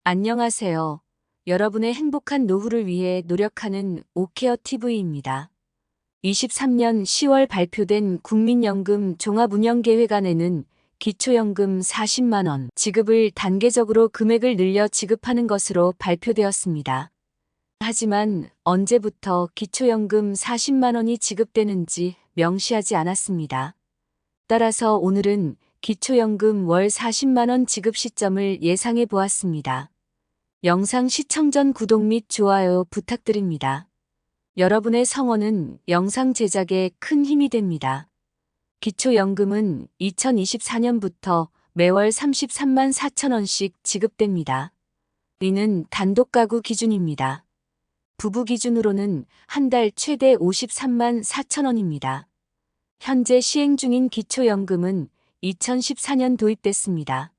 안녕하세요. 여러분의 행복한 노후를 위해 노력하는 오케어 TV입니다. 23년 10월 발표된 국민연금 종합운영계획안에는 기초연금 40만 원 지급을 단계적으로 금액을 늘려 지급하는 것으로 발표되었습니다. 하지만 언제부터 기초연금 40만 원이 지급되는지 명시하지 않았습니다. 따라서 오늘은 기초연금 월 40만 원 지급 시점을 예상해 보았습니다. 영상 시청 전 구독 및 좋아요 부탁드립니다. 여러분의 성원은 영상 제작에 큰 힘이 됩니다. 기초연금은 2024년부터 매월 33만 4천 원씩 지급됩니다. 이는 단독가구 기준입니다. 부부 기준으로는 한 달 최대 53만 4천 원입니다. 현재 시행 중인 기초연금은 2014년 도입됐습니다.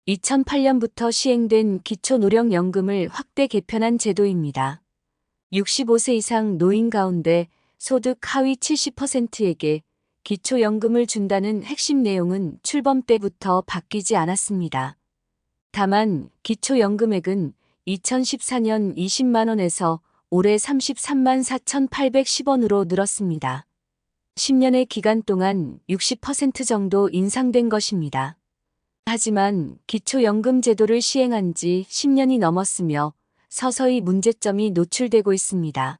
2008년부터 시행된 기초노령연금을 확대 개편한 제도입니다. 65세 이상 노인 가운데 소득 하위 70%에게 기초연금을 준다는 핵심 내용은 출범 때부터 바뀌지 않았습니다. 다만 기초연금액은 2014년 20만 원에서 올해 33만 4,810원으로 늘었습니다. 10년의 기간 동안 60% 정도 인상된 것입니다. 하지만 기초연금 제도를 시행한 지 10년이 넘었으며 서서히 문제점이 노출되고 있습니다.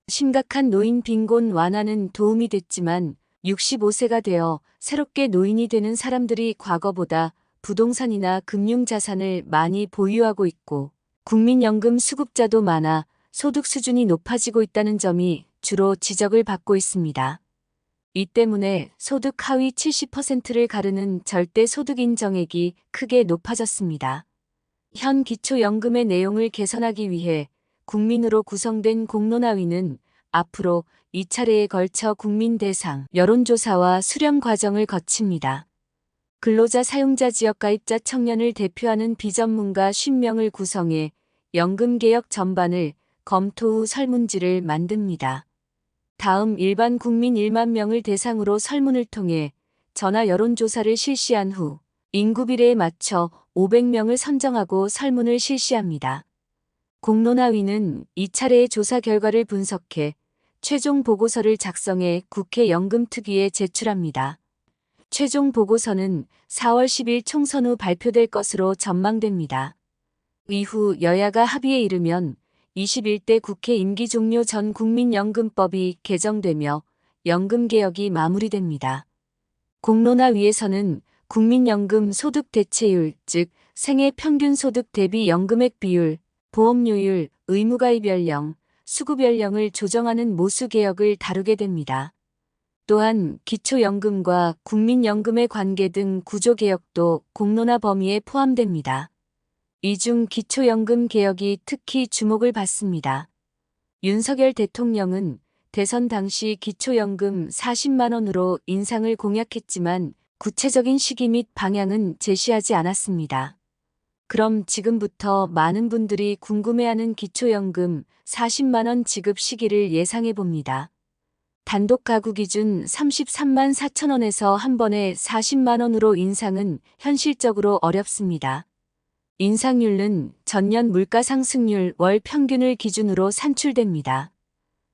심각한 노인 빈곤 완화는 도움이 됐지만 65세가 되어 새롭게 노인이 되는 사람들이 과거보다 부동산이나 금융자산을 많이 보유하고 있고 국민연금 수급자도 많아 소득 수준이 높아지고 있다는 점이 주로 지적을 받고 있습니다. 이 때문에 소득 하위 70%를 가르는 절대 소득 인정액이 크게 높아졌습니다. 현 기초연금의 내용을 개선하기 위해 국민으로 구성된 공론화위는 앞으로 2차례에 걸쳐 국민 대상 여론조사와 수렴 과정을 거칩니다. 근로자 사용자 지역 가입자 청년을 대표하는 비전문가 50명을 구성해 연금개혁 전반을 검토 후 설문지를 만듭니다. 다음 일반 국민 1만 명을 대상으로 설문을 통해 전화 여론조사를 실시한 후 인구 비례에 맞춰 500명을 선정하고 설문을 실시합니다. 공론화위는 2차례의 조사 결과를 분석해 최종 보고서를 작성해 국회 연금특위에 제출합니다. 최종 보고서는 4월 10일 총선 후 발표될 것으로 전망됩니다. 이후 여야가 합의에 이르면 21대 국회 임기 종료 전 국민연금법이 개정되며 연금개혁이 마무리됩니다. 공론화위에서는 국민연금 소득 대체율, 즉 생애 평균 소득 대비 연금액 비율, 보험료율, 의무가입 연령, 수급 연령을 조정하는 모수 개혁을 다루게 됩니다. 또한 기초연금과 국민연금의 관계 등 구조개혁도 공론화 범위에 포함됩니다. 이 중 기초연금 개혁이 특히 주목을 받습니다. 윤석열 대통령은 대선 당시 기초연금 40만 원으로 인상을 공약했지만 구체적인 시기 및 방향은 제시하지 않았습니다. 그럼 지금부터 많은 분들이 궁금해하는 기초연금 40만 원 지급 시기를 예상해 봅니다. 단독 가구 기준 33만 4천 원에서 한 번에 40만 원으로 인상은 현실적으로 어렵습니다. 인상률은 전년 물가 상승률 월 평균을 기준으로 산출됩니다.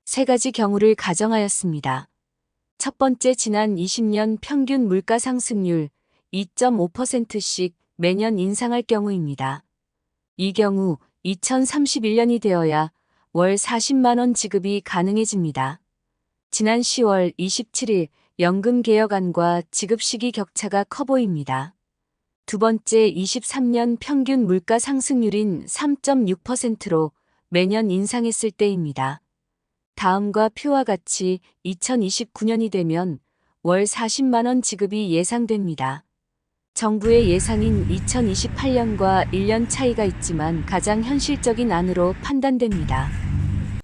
세 가지 경우를 가정하였습니다. 첫 번째, 지난 20년 평균 물가 상승률 2.5%씩 매년 인상할 경우입니다. 이 경우 2031년이 되어야 월 40만 원 지급이 가능해집니다. 지난 10월 27일 연금개혁안과 지급 시기 격차가 커 보입니다. 두 번째, 23년 평균 물가 상승률인 3.6%로 매년 인상했을 때입니다. 다음과 표와 같이 2029년이 되면 월 40만 원 지급이 예상됩니다. 정부의 예상인 2028년과 1년 차이가 있지만 가장 현실적인 안으로 판단됩니다.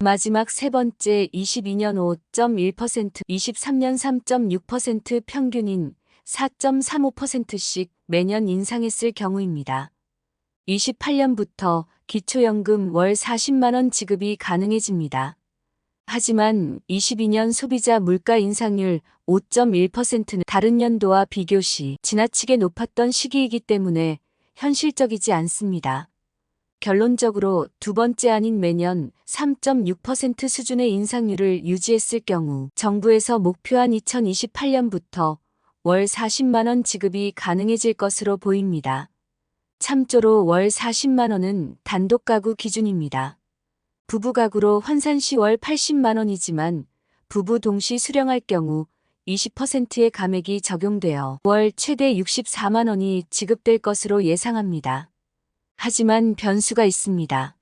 마지막 세 번째, 22년 5.1%, 23년 3.6% 평균인 4.35%씩 매년 인상했을 경우입니다. 28년부터 기초연금 월 40만 원 지급이 가능해집니다. 하지만 22년 소비자 물가 인상률 5.1%는 다른 연도와 비교 시 지나치게 높았던 시기이기 때문에 현실적이지 않습니다. 결론적으로 두 번째 아닌 매년 3.6% 수준의 인상률을 유지했을 경우 정부에서 목표한 2028년부터 월 40만 원 지급이 가능해질 것으로 보입니다. 참조로 월 40만 원은 단독 가구 기준입니다. 부부 가구로 환산 시 월 80만 원이지만 부부 동시 수령할 경우 20%의 감액이 적용되어 월 최대 64만 원이 지급될 것으로 예상합니다. 하지만 변수가 있습니다.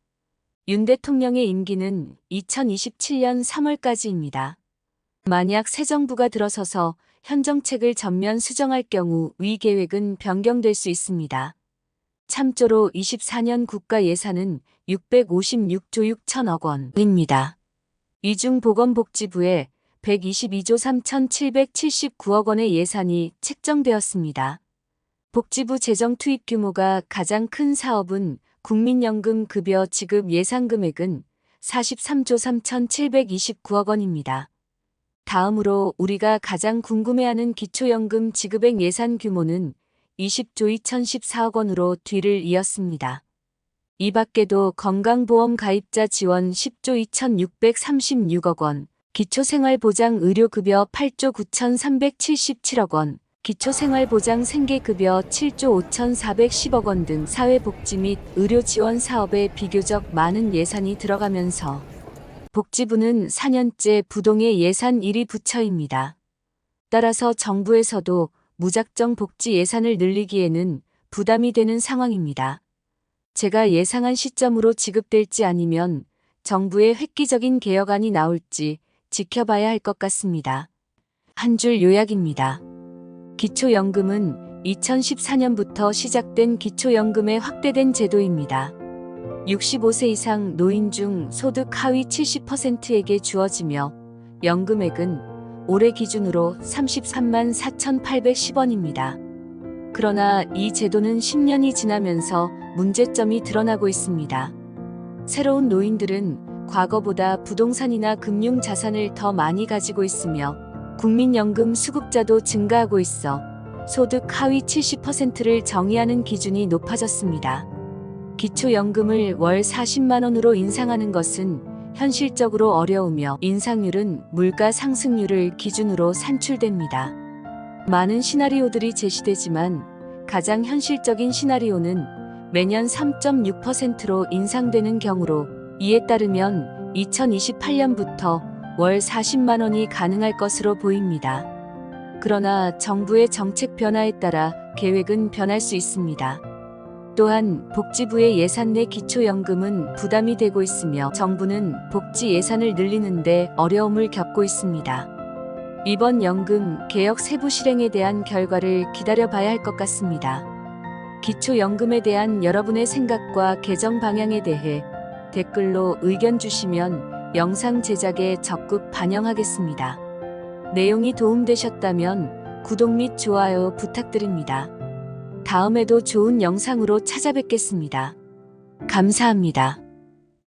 윤 대통령의 임기는 2027년 3월까지입니다. 만약 새 정부가 들어서서 현 정책을 전면 수정할 경우 위 계획은 변경될 수 있습니다. 참조로 24년 국가 예산은 656조 6천억 원입니다. 이 중 보건복지부에 122조 3,779억 원의 예산이 책정되었습니다. 복지부 재정 투입 규모가 가장 큰 사업은 국민연금 급여 지급 예산 금액은 43조 3,729억 원입니다. 다음으로 우리가 가장 궁금해하는 기초연금 지급액 예산 규모는 20조 2,014억 원으로 뒤를 이었습니다. 이 밖에도 건강보험 가입자 지원 10조 2,636억 원, 기초생활보장 의료급여 8조 9,377억 원, 기초생활보장 생계급여 7조 5,410억 원 등 사회복지 및 의료지원 사업에 비교적 많은 예산이 들어가면서 복지부는 4년째 부동의 예산 1위 부처입니다. 따라서 정부에서도 무작정 복지 예산을 늘리기에는 부담이 되는 상황입니다. 제가 예상한 시점으로 지급될지 아니면 정부의 획기적인 개혁안이 나올지 지켜봐야 할 것 같습니다. 한 줄 요약입니다. 기초연금은 2014년부터 시작된 기초연금의 확대된 제도입니다. 65세 이상 노인 중 소득 하위 70%에게 주어지며 연금액은 올해 기준으로 33만 4,810원입니다. 그러나 이 제도는 10년이 지나면서 문제점이 드러나고 있습니다. 새로운 노인들은 과거보다 부동산이나 금융 자산을 더 많이 가지고 있으며 국민연금 수급자도 증가하고 있어 소득 하위 70%를 정의하는 기준이 높아졌습니다. 기초연금을 월 40만 원으로 인상하는 것은 현실적으로 어려우며 인상률은 물가 상승률을 기준으로 산출됩니다. 많은 시나리오들이 제시되지만 가장 현실적인 시나리오는 매년 3.6%로 인상되는 경우로 이에 따르면 2028년부터 월 40만 원이 가능할 것으로 보입니다. 그러나 정부의 정책 변화에 따라 계획은 변할 수 있습니다. 또한 복지부의 예산 내 기초연금은 부담이 되고 있으며 정부는 복지 예산을 늘리는데 어려움을 겪고 있습니다. 이번 연금 개혁 세부 실행에 대한 결과를 기다려봐야 할 것 같습니다. 기초연금에 대한 여러분의 생각과 개정 방향에 대해 댓글로 의견 주시면 영상 제작에 적극 반영하겠습니다. 내용이 도움되셨다면 구독 및 좋아요 부탁드립니다. 다음에도 좋은 영상으로 찾아뵙겠습니다. 감사합니다.